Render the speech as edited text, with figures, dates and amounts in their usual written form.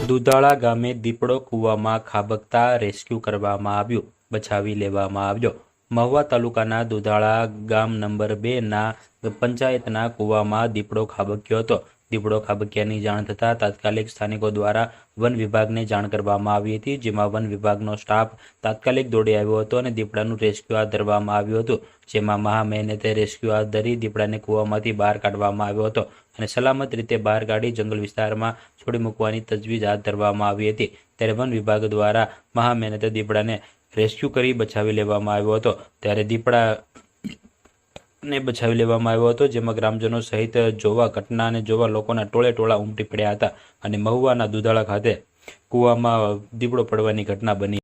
દુધાળા ગામે દીપડો કૂવામાં ખાબકતા રેસ્ક્યુ કરવામાં આવ્યું, બચાવી લેવામાં આવ્યો। મહુવા તાલુકાના દુધાળા ગામ નંબર 2ના પંચાયતના કૂવામાં દીપડો ખાબક્યો હતો। દીપડો ખાબક્યાની જાણ થતાં તાત્કાલિક સ્થાનિકો દ્વારા વન વિભાગને જાણ કરવામાં આવી હતી, જેમાં વન વિભાગનો સ્ટાફ તાત્કાલિક દોડી આવ્યો હતો અને દીપડાનું રેસ્ક્યુ હાથ ધરવામાં આવ્યું હતું, જેમાં મહા મહેનતે રેસ્ક્યુ હાથ ધરી દીપડાને કૂવામાંથી બહાર કાઢવામાં આવ્યો હતો અને સલામત રીતે બહાર કાઢી જંગલ વિસ્તારમાં છોડી મૂકવાની તજવીજ હાથ ધરવામાં આવી હતી। ત્યારે વન વિભાગ દ્વારા મહા મહેનતે દીપડાને રેસ્ક્યુ કરી બચાવી લેવામાં આવ્યો હતો। ત્યારે દીપડાને બચાવી લેવામાં આવ્યો હતો, જેમાં ગ્રામજનો સહિત ઘટનાને જોવા લોકોના ટોળે ટોળા ઉમટી પડ્યા હતા અને મહુવાના દુધાળા ખાતે કૂવામાં દીપડો પડવાની ઘટના બની।